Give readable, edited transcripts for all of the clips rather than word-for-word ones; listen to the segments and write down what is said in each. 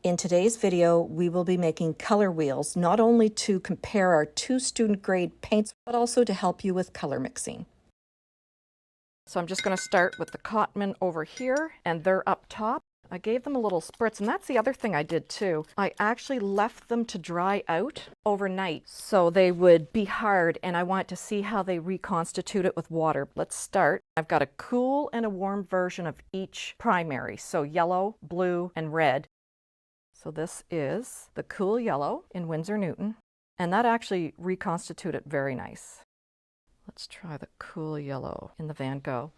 In today's video, we will be making color wheels, not only to compare our two student grade paints, but also to help you with color mixing. So I'm just going to start with the Cotman over here, and they're up top. I gave them a little spritz, and that's the other thing I did too. I actually left them to dry out overnight so they would be hard, and I want to see how they reconstitute it with water. Let's start. I've got a cool and a warm version of each primary, so yellow, blue, and red. So this is the cool yellow in Windsor Newton, and that actually reconstituted very nice. Let's try the cool yellow in the Van Gogh.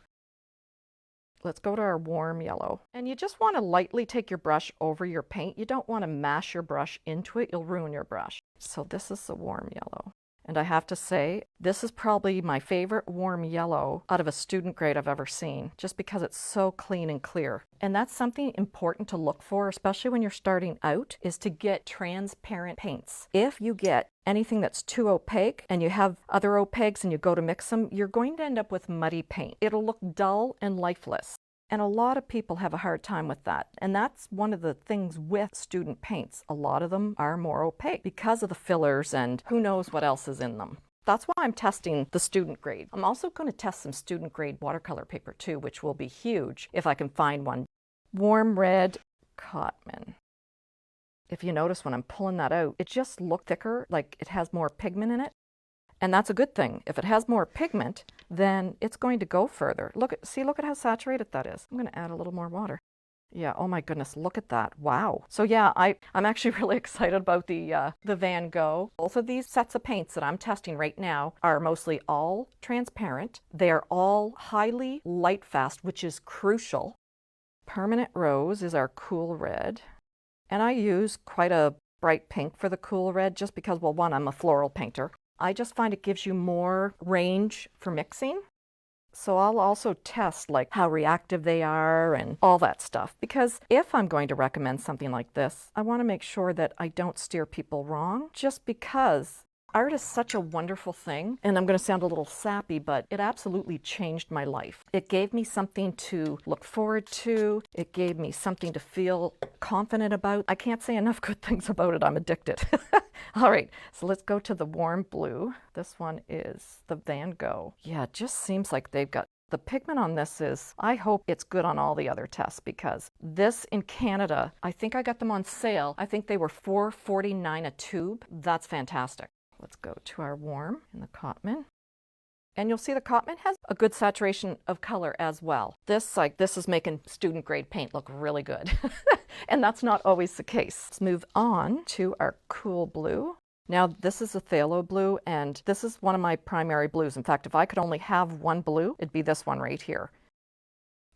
Let's go to our warm yellow. And you just want to lightly take your brush over your paint. You don't want to mash your brush into it. You'll ruin your brush. So this is the warm yellow. And I have to say, this is probably my favorite warm yellow out of a student grade I've ever seen, just because it's so clean and clear. And that's something important to look for, especially when you're starting out, is to get transparent paints. If you get anything that's too opaque and you have other opaques and you go to mix them, you're going to end up with muddy paint. It'll look dull and lifeless. And a lot of people have a hard time with that. And that's one of the things with student paints. A lot of them are more opaque because of the fillers and who knows what else is in them. That's why I'm testing the student grade. I'm also going to test some student grade watercolor paper too, which will be huge if I can find one. Warm red Cotman. If you notice when I'm pulling that out, it just looks thicker, like it has more pigment in it. And that's a good thing. If it has more pigment, then it's going to go further. Look at how saturated that is. I'm going to add a little more water. Yeah, oh my goodness, look at that. Wow. So yeah, I'm actually really excited about the Van Gogh. Both of these sets of paints that I'm testing right now are mostly all transparent. They are all highly light fast, which is crucial. Permanent Rose is our cool red. And I use quite a bright pink for the cool red just because, well, one, I'm a floral painter. I just find it gives you more range for mixing. So I'll also test like how reactive they are and all that stuff. Because if I'm going to recommend something like this, I want to make sure that I don't steer people wrong, just because art is such a wonderful thing. And I'm going to sound a little sappy, but it absolutely changed my life. It gave me something to look forward to. It gave me something to feel confident about. I can't say enough good things about it. I'm addicted. All right, so let's go to the warm blue. This one is the Van Gogh. Yeah, it just seems like they've got the pigment on this is, I hope it's good on all the other tests, because this in Canada, I think I got them on sale. I think they were $4.49 a tube. That's fantastic. Let's go to our warm in the Cotman. And you'll see the Cotman has a good saturation of color as well. This is making student grade paint look really good. And that's not always the case. Let's move on to our cool blue. Now this is a phthalo blue, and this is one of my primary blues. In fact, if I could only have one blue, it'd be this one right here.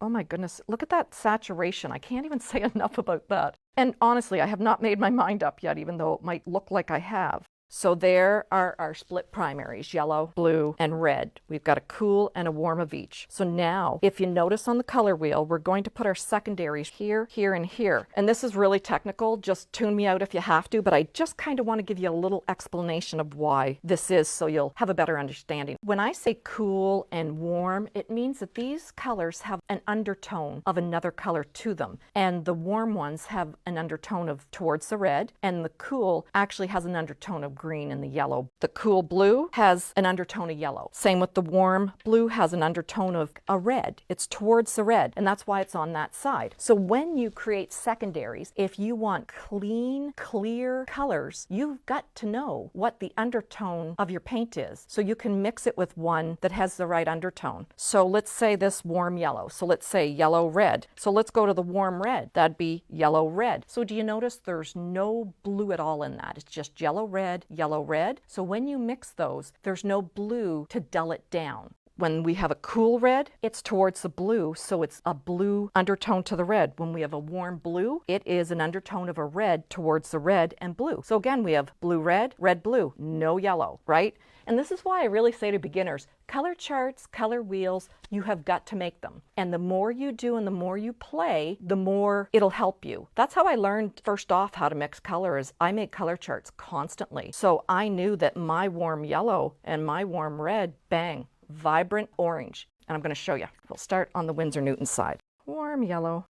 Oh my goodness, look at that saturation. I can't even say enough about that. And honestly, I have not made my mind up yet, even though it might look like I have. So there are our split primaries, yellow, blue, and red. We've got a cool and a warm of each. So now, if you notice on the color wheel, we're going to put our secondaries here, here, and here. And this is really technical. Just tune me out if you have to, but I just kind of want to give you a little explanation of why this is so you'll have a better understanding. When I say cool and warm, it means that these colors have an undertone of another color to them. And the warm ones have an undertone of towards the red, and the cool actually has an undertone of green and the yellow. The cool blue has an undertone of yellow. Same with the warm blue has an undertone of a red. It's towards the red, and that's why it's on that side. So when you create secondaries, if you want clean, clear colors, you've got to know what the undertone of your paint is, so you can mix it with one that has the right undertone. So let's say this warm yellow. So let's say yellow red. So let's go to the warm red. That'd be yellow red. So do you notice there's no blue at all in that? It's just yellow red, yellow red. So when you mix those, there's no blue to dull it down. When we have a cool red, it's towards the blue, so it's a blue undertone to the red. When we have a warm blue, it is an undertone of a red towards the red and blue. So again, we have blue, red, blue, no yellow, right? And this is why I really say to beginners, color charts, color wheels, you have got to make them. And the more you do and the more you play, the more it'll help you. That's how I learned first off how to mix colors. I make color charts constantly. So I knew that my warm yellow and my warm red, bang, vibrant orange. And I'm going to show you. We'll start on the Windsor Newton side. Warm yellow,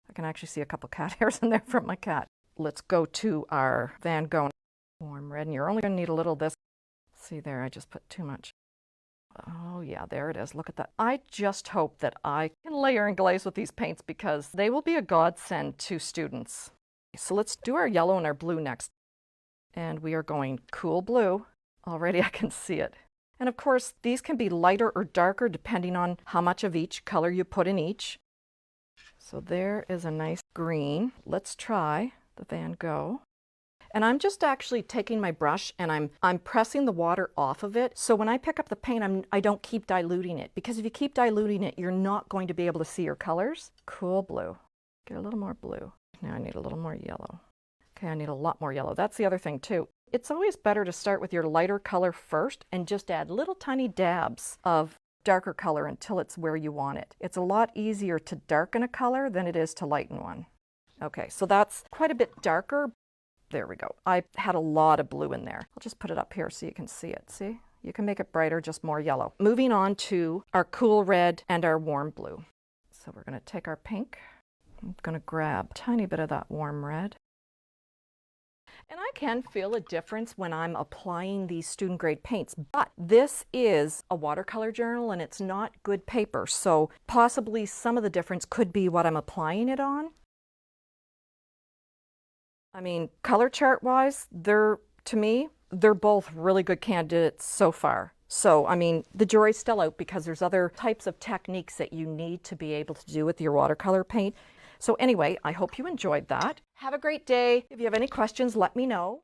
a can actually see a couple cat hairs in there from my cat. Let's go to our Van Gogh warm red, and you're only going to need a little of this. See there, I just put too much. Oh yeah, there it is. Look at that. I just hope that I can layer and glaze with these paints because they will be a godsend to students. So let's do our yellow and our blue next. And we are going cool blue. Already I can see it. And of course, these can be lighter or darker depending on how much of each color you put in each. So there is a nice green. Let's try the Van Gogh. And I'm just actually taking my brush and I'm pressing the water off of it. So when I pick up the paint, I don't keep diluting it, because if you keep diluting it, you're not going to be able to see your colors. Cool blue. Get a little more blue. Now I need a little more yellow. Okay, I need a lot more yellow. That's the other thing too. It's always better to start with your lighter color first and just add little tiny dabs of darker color until it's where you want it. It's a lot easier to darken a color than it is to lighten one. Okay, so that's quite a bit darker. There we go. I had a lot of blue in there. I'll just put it up here so you can see it. See? You can make it brighter, just more yellow. Moving on to our cool red and our warm blue. So we're going to take our pink. I'm going to grab a tiny bit of that warm red. And I can feel a difference when I'm applying these student grade paints, but this is a watercolor journal and it's not good paper. So possibly some of the difference could be what I'm applying it on. I mean, color chart wise, to me, they're both really good candidates so far. So, I mean, the jury's still out because there's other types of techniques that you need to be able to do with your watercolor paint. So anyway, I hope you enjoyed that. Have a great day. If you have any questions, let me know.